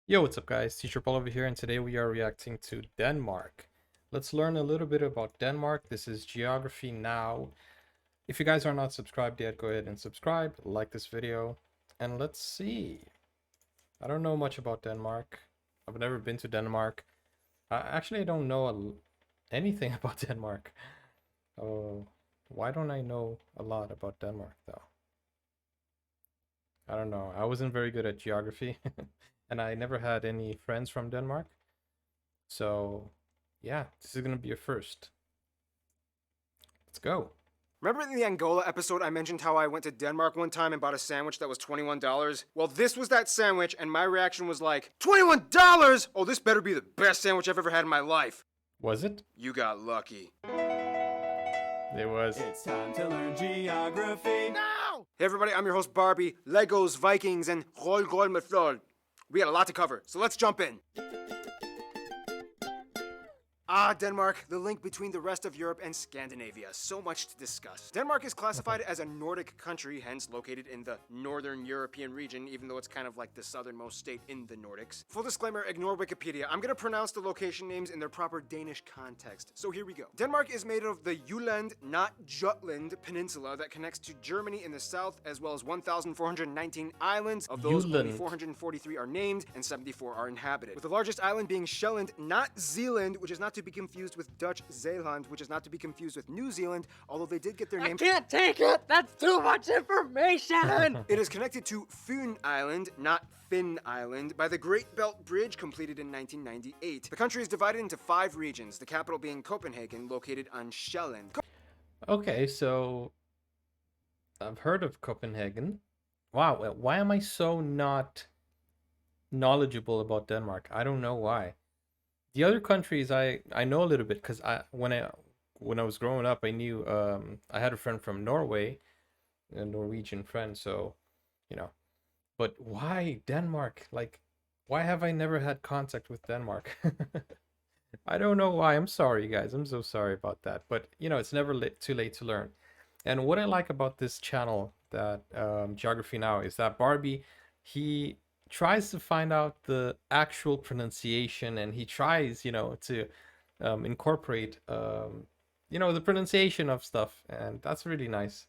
Yo, what's up guys? Teacher Paul over here, and today we are reacting to Denmark. Let's learn a little bit about Denmark. This is Geography Now. If you guys are not subscribed yet, go ahead and subscribe, like this video, and let's see. I don't know much about Denmark. I've never been to Denmark. Actually, I don't know anything about Denmark. Oh, why don't I know a lot about Denmark though? I don't know. I wasn't very good at geography. And I never had any friends from Denmark. So, yeah, this is gonna be a first. Let's go. Remember in the Angola episode I mentioned how I went to Denmark one time and bought a sandwich that was $21? Well, this was that sandwich, and my reaction was like, $21? Oh, this better be the best sandwich I've ever had in my life. Was it? You got lucky. It was. It's time to learn geography now! Hey everybody, I'm your host Barbie, Legos, Vikings, and Roll Roll mit Flor. We got a lot to cover, so let's jump in. Denmark, the link between the rest of Europe and Scandinavia. So much to discuss. Denmark is classified as a Nordic country, hence located in the Northern European region, even though it's kind of like the southernmost state in the Nordics. Full disclaimer, ignore Wikipedia. I'm gonna pronounce the location names in their proper Danish context. So here we go. Denmark is made of the Jutland, not Jutland, peninsula that connects to Germany in the south, as well as 1,419 islands. Of those, only Jutland. 443 are named, and 74 are inhabited. With the largest island being Sjælland, not Zealand, which is not to be confused with Dutch Zeeland, which is not to be confused with New Zealand, although they did get their name. I can't take it! That's too much information! It is connected to Fyn Island, not Finn Island, by the Great Belt Bridge completed in 1998. The country is divided into 5 regions, the capital being Copenhagen, located on Sjælland. Okay, so I've heard of Copenhagen. Wow, why am I so not knowledgeable about Denmark? I don't know why. The other countries I know a little bit because when I was growing up, I knew I had a friend from Norway, a Norwegian friend, so you know. But why Denmark? Like, why have I never had contact with Denmark? I don't know why. I'm sorry, guys. I'm so sorry about that. But you know, it's never too late to learn. And what I like about this channel, that Geography Now, is that Barbie, he tries to find out the actual pronunciation, and he tries, to incorporate, the pronunciation of stuff, and that's really nice.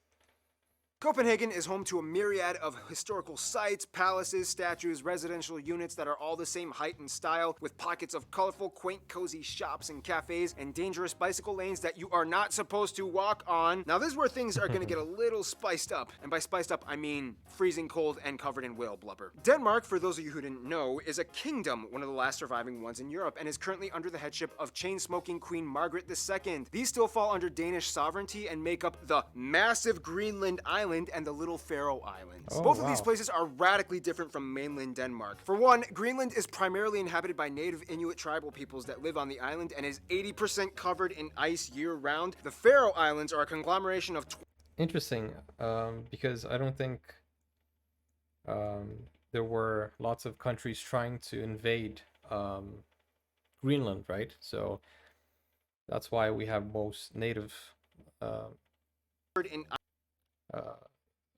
Copenhagen is home to a myriad of historical sites, palaces, statues, residential units that are all the same height and style, with pockets of colorful, quaint, cozy shops and cafes, and dangerous bicycle lanes that you are not supposed to walk on. Now, this is where things are gonna get a little spiced up. And by spiced up, I mean freezing cold and covered in whale blubber. Denmark, for those of you who didn't know, is a kingdom, one of the last surviving ones in Europe, and is currently under the headship of chain-smoking Queen Margaret II. These still fall under Danish sovereignty and make up the massive Greenland island and the little Faroe Islands. Oh, Both of these wow. places are radically different from mainland Denmark. For one, Greenland is primarily inhabited by native Inuit tribal peoples that live on the island and is 80% covered in ice year-round. The Faroe Islands are a conglomeration of Interesting, because I don't think there were lots of countries trying to invade Greenland, right? So that's why we have most native in uh,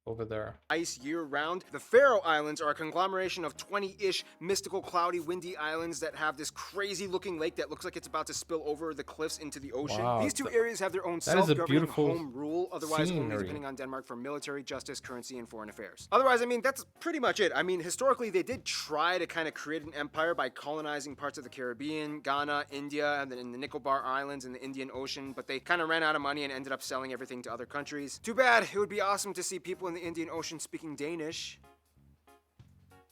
over there. ice year-round. The Faroe Islands are a conglomeration of 20-ish mystical, cloudy, windy islands that have this crazy-looking lake that looks like it's about to spill over the cliffs into the ocean. Wow, These two areas have their own that is a self-governing beautiful home rule, otherwise only scenery. depending on Denmark for military, justice, currency, and foreign affairs. Otherwise, I mean, that's pretty much it. I mean, historically, they did try to kind of create an empire by colonizing parts of the Caribbean, Ghana, India, and then in the Nicobar Islands and the Indian Ocean, but they kind of ran out of money and ended up selling everything to other countries. Too bad. It would be awesome to see people in the Indian Ocean speaking Danish.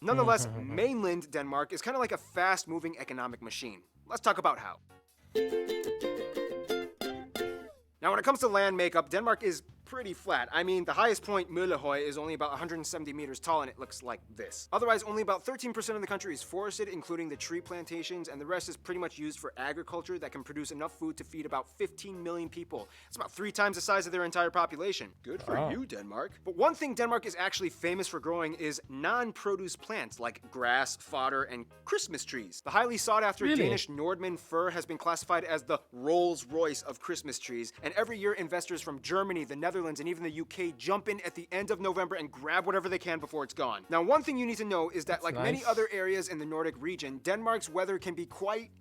Nonetheless, mainland Denmark is kind of like a fast-moving economic machine. Let's talk about how. Now, when it comes to land makeup, Denmark is pretty flat. I mean, the highest point, Møllehøj, is only about 170 meters tall, and it looks like this. Otherwise, only about 13% of the country is forested, including the tree plantations, and the rest is pretty much used for agriculture that can produce enough food to feed about 15 million people. It's about 3 times the size of their entire population. Good for you, Denmark. But one thing Denmark is actually famous for growing is non-produce plants like grass, fodder, and Christmas trees. The highly sought-after Really? Danish Nordmann fir has been classified as the Rolls-Royce of Christmas trees, and every year investors from Germany, the Netherlands, Netherlands, and even the UK jump in at the end of November and grab whatever they can before it's gone. Now, one thing you need to know is that, like many nice. other areas in the Nordic region, Denmark's weather can be quite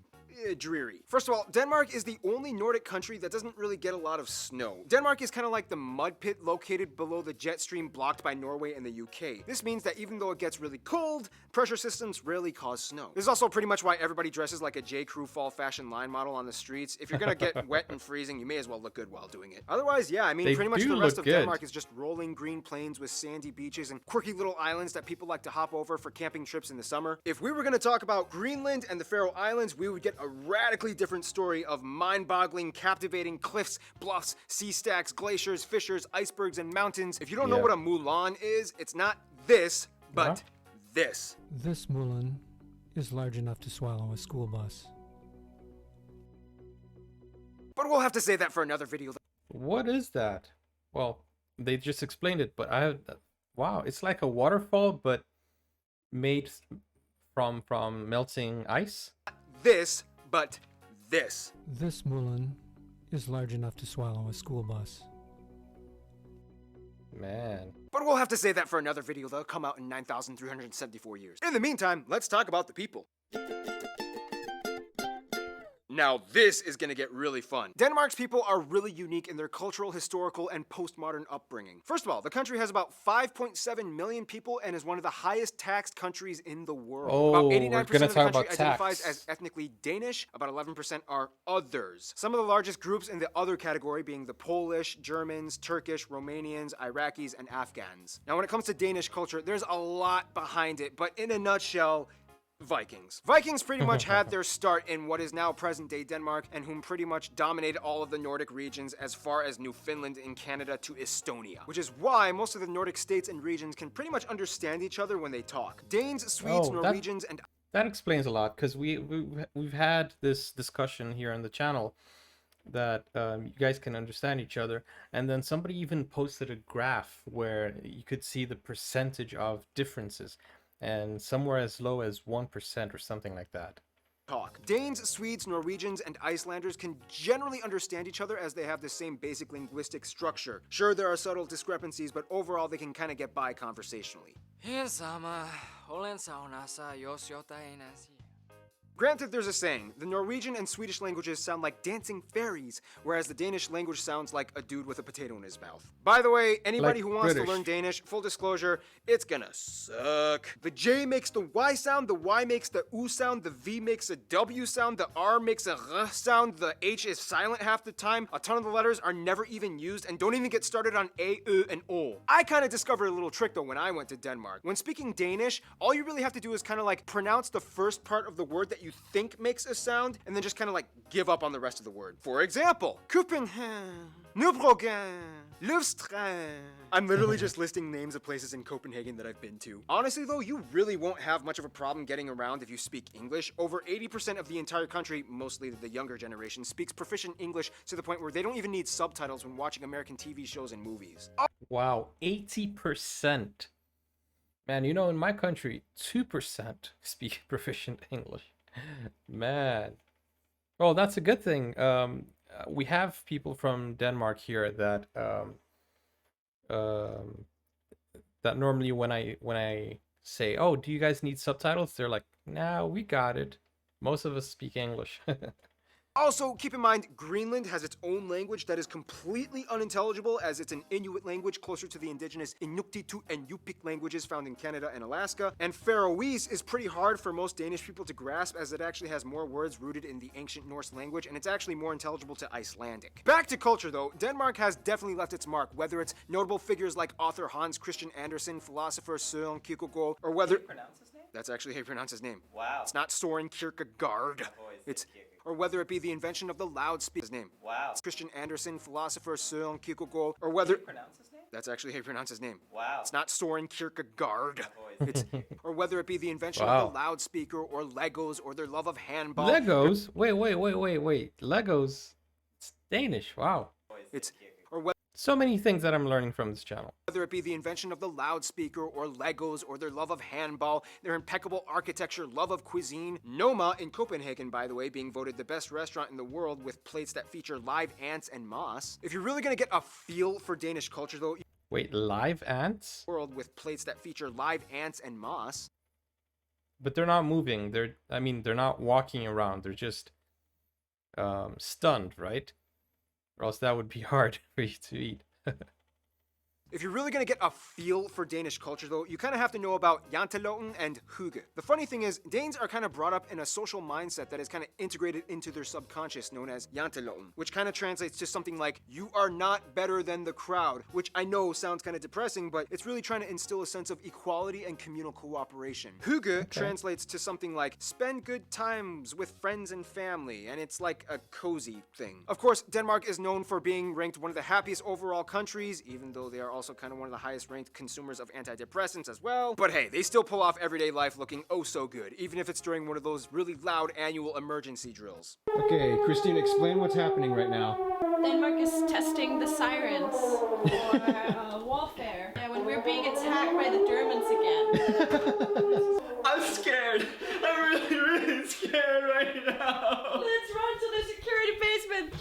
dreary. First of all, Denmark is the only Nordic country that doesn't really get a lot of snow. Denmark is kind of like the mud pit located below the jet stream blocked by Norway and the UK. This means that even though it gets really cold, pressure systems rarely cause snow. This is also pretty much why everybody dresses like a J. Crew fall fashion line model on the streets. If you're gonna get wet and freezing, you may as well look good while doing it. Otherwise, yeah, I mean, They pretty much do the rest look of good. Denmark is just rolling green plains with sandy beaches and quirky little islands that people like to hop over for camping trips in the summer. If we were gonna talk about Greenland and the Faroe Islands, we would get a radically different story of mind-boggling, captivating cliffs, bluffs, sea stacks, glaciers, fissures, icebergs, and mountains. If you don't know Yeah. what a Mulan is, it's not this, but this. This Mulan is large enough to swallow a school bus. But we'll have to say that for another video. What is that? Well, they just explained it, but wow, it's like a waterfall, but made from melting ice. This, but this. This Mulan is large enough to swallow a school bus. Man. But we'll have to say that for another video that'll come out in 9,374 years. In the meantime, let's talk about the people. Now this is gonna get really fun. Denmark's people are really unique in their cultural, historical, and postmodern upbringing. First of all, the country has about 5.7 million people and is one of the highest taxed countries in the world. Oh, about we're 89% gonna of the talk country about identifies tax. as ethnically Danish, about 11% are others. Some of the largest groups in the other category being the Polish, Germans, Turkish, Romanians, Iraqis, and Afghans. Now when it comes to Danish culture, there's a lot behind it, but in a nutshell, Vikings. Vikings pretty much had their start in what is now present-day Denmark, and whom pretty much dominated all of the Nordic regions as far as Newfoundland in Canada to Estonia. Which is why most of the Nordic states and regions can pretty much understand each other when they talk. Danes, Swedes, Oh, that- Norwegians, and That explains a lot, because we've had this discussion here on the channel that you guys can understand each other, and then somebody even posted a graph where you could see the percentage of differences, and somewhere as low as 1% or something like that. talk. Danes, Swedes, Norwegians, and Icelanders can generally understand each other as they have the same basic linguistic structure. Sure, there are subtle discrepancies, but overall they can kind of get by conversationally. Granted, there's a saying, the Norwegian and Swedish languages sound like dancing fairies, whereas the Danish language sounds like a dude with a potato in his mouth. By the way, anybody Like who wants British. to learn Danish, full disclosure, it's gonna suck. The J makes the Y sound, the Y makes the U sound, the V makes a W sound, the R makes a R sound, the H is silent half the time, a ton of the letters are never even used, and don't even get started on A, U, and O. I kind of discovered a little trick though when I went to Denmark. When speaking Danish, all you really have to do is kind of like pronounce the first part of the word that you think makes a sound, and then just kind of like give up on the rest of the word. For example, Copenhagen, Nybroggen, Løvstrand. I'm literally just listing names of places in Copenhagen that I've been to. Honestly though, you really won't have much of a problem getting around if you speak English. Over 80% of the entire country, mostly the younger generation, speaks proficient English to the point where they don't even need subtitles when watching American TV shows and movies. Wow, 80%. Man, you know, in my country, 2% speak proficient English. Man. Well, that's a good thing. We have people from Denmark here that that normally when I say, "Oh, do you guys need subtitles?" They're like, "Nah, we got it." Most of us speak English. Also, keep in mind, Greenland has its own language that is completely unintelligible as it's an Inuit language closer to the indigenous Inuktitut and Yupik languages found in Canada and Alaska. And Faroese is pretty hard for most Danish people to grasp as it actually has more words rooted in the ancient Norse language, and it's actually more intelligible to Icelandic. Back to culture though, Denmark has definitely left its mark, whether it's notable figures like author Hans Christian Andersen, philosopher Søren Kierkegaard, or whether... pronounce his name? That's actually how you pronounce his name. Wow. It's not Søren Kierkegaard. It's... Or whether it be the invention of the loudspeaker. His name. Wow. It's Christian Andersen, philosopher Søren Kierkegaard, or whether... Pronounce his name? That's actually how you pronounce his name. Wow. It's not Søren Kierkegaard. It's... Or whether it be the invention Wow. of the loudspeaker, or Legos, or their love of handball. Legos? Wait. Legos? It's Danish. Wow. It's... Or whether... So many things that I'm learning from this channel. Whether it be the invention of the loudspeaker or Legos or their love of handball, their impeccable architecture, love of cuisine. Noma in Copenhagen, by the way, being voted the best restaurant in the world with plates that feature live ants and moss. If you're really gonna get a feel for Danish culture though, Wait, live ants? world with plates that feature live ants and moss. But they're not moving. They're not walking around. They're just stunned, right? Or else that would be hard for you to eat. If you're really gonna get a feel for Danish culture though, you kind of have to know about Yantalon and Hygge. The funny thing is, Danes are kind of brought up in a social mindset that is kind of integrated into their subconscious known as Yantalon, which kind of translates to something like, you are not better than the crowd, which I know sounds kind of depressing, but it's really trying to instill a sense of equality and communal cooperation. Hygge translates to something like, spend good times with friends and family, and it's like a cozy thing. Of course, Denmark is known for being ranked one of the happiest overall countries, even though they are also kind of one of the highest ranked consumers of antidepressants as well. But hey, they still pull off everyday life looking oh so good, even if it's during one of those really loud annual emergency drills. Okay, Christine, explain what's happening right now. Denmark is testing the sirens for warfare. Yeah, when we're being attacked by the Germans again. I'm scared. I'm really, really scared right now. Let's run to the security basement.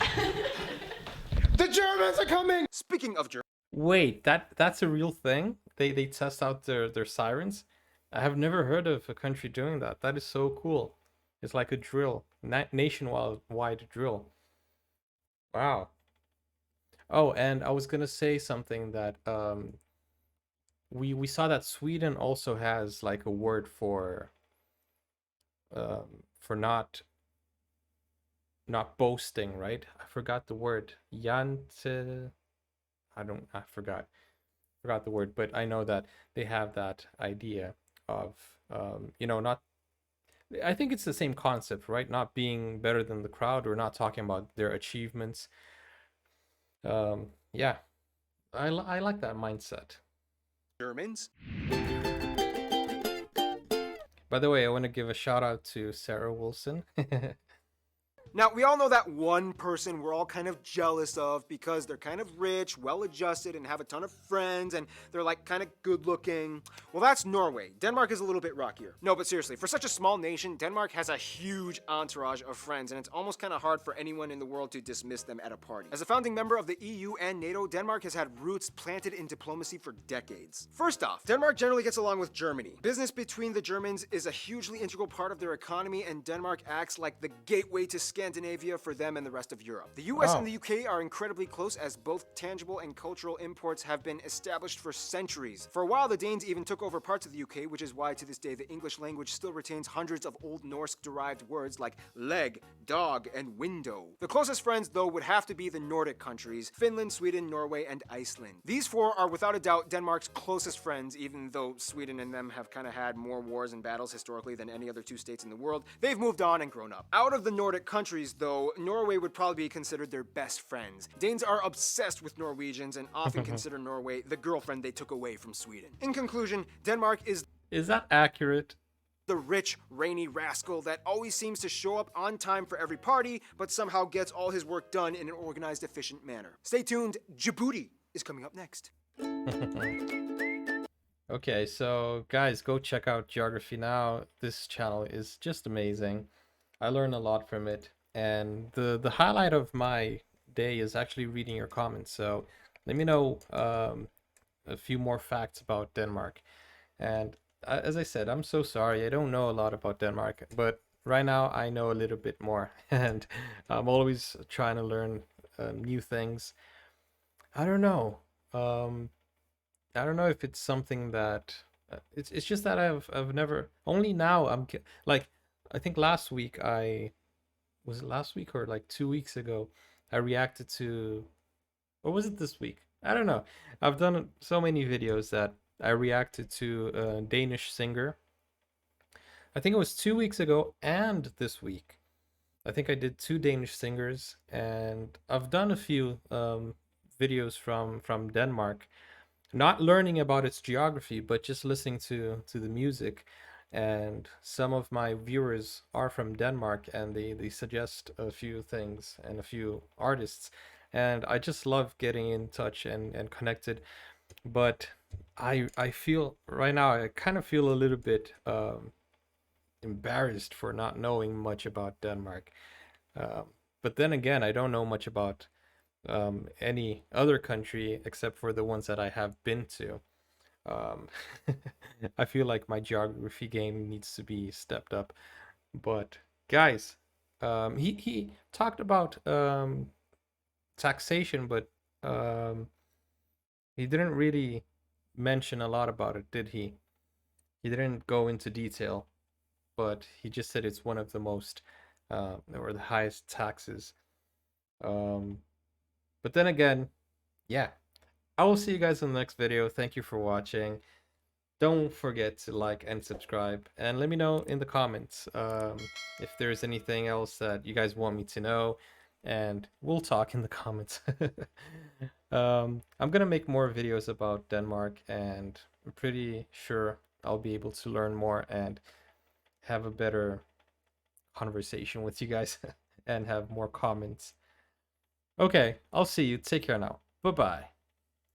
The Germans are coming! Speaking of Germans, Wait, that's a real thing? They test out their sirens? I have never heard of a country doing that. That is so cool. It's like a drill, nationwide drill. Wow. Oh, and I was gonna say something that we saw that Sweden also has like a word for not boasting, right? I forgot the word. I forgot the word, but I know that they have that idea of not, I think it's the same concept, right? Not being better than the crowd or not talking about their achievements. Yeah, I like that mindset. By the way, I want to give a shout out to Sarah Wilson. Now, we all know that one person we're all kind of jealous of because they're kind of rich, well-adjusted, and have a ton of friends, and they're like kind of good-looking. Well, that's Norway. Denmark is a little bit rockier. No, but seriously, for such a small nation, Denmark has a huge entourage of friends, and it's almost kind of hard for anyone in the world to dismiss them at a party. As a founding member of the EU and NATO, Denmark has had roots planted in diplomacy for decades. First off, Denmark generally gets along with Germany. Business between the Germans is a hugely integral part of their economy, and Denmark acts like the gateway to Scandinavia for them and the rest of Europe. The US and the UK are incredibly close as both tangible and cultural imports have been established for centuries. For a while, the Danes even took over parts of the UK, which is why to this day the English language still retains hundreds of Old Norse-derived words like leg, dog, and window. The closest friends, though, would have to be the Nordic countries, Finland, Sweden, Norway, and Iceland. These four are without a doubt Denmark's closest friends, even though Sweden and them have kind of had more wars and battles historically than any other two states in the world. They've moved on and grown up. Out of the Nordic countries, though, Norway would probably be considered their best friends. Danes are obsessed with Norwegians and often consider Norway the girlfriend they took away from Sweden. In conclusion, Denmark is that accurate? The rich, rainy rascal that always seems to show up on time for every party, but somehow gets all his work done in an organized, efficient manner. Stay tuned, Djibouti is coming up next. Okay, so guys, go check out Geography Now. This channel is just amazing. I learn a lot from it. And the highlight of my day is actually reading your comments. So let me know a few more facts about Denmark. And as I said, I'm so sorry. I don't know a lot about Denmark, but right now I know a little bit more. And I'm always trying to learn new things. I don't know. I don't know if it's something that it's just that I've never, only now like, I think last week was it last week or like 2 weeks ago, I reacted to, or was it this week? I don't know. I've done so many videos that I reacted to a Danish singer. I think it was 2 weeks ago and this week. I think I did 2 Danish singers, and I've done a few videos from Denmark, not learning about its geography, but just listening to the music. And some of my viewers are from Denmark, and they suggest a few things and a few artists. and I just love getting in touch and connected. But I feel right now I kind of feel a little bit embarrassed for not knowing much about Denmark. Um, but then again, I don't know much about any other country except for the ones that I have been to. Um, I feel like my geography game needs to be stepped up. But guys, he talked about taxation, but um, he didn't really mention a lot about it, did he? He didn't go into detail, but he just said it's one of the most or the highest taxes. Um, but then again, yeah. I will see you guys in the next video. Thank you for watching. Don't forget to like and subscribe, and let me know in the comments if there's anything else that you guys want me to know, and we'll talk in the comments. I'm gonna make more videos about Denmark, and I'm pretty sure I'll be able to learn more and have a better conversation with you guys and have more comments. Okay, I'll see you. Take care now. Bye bye.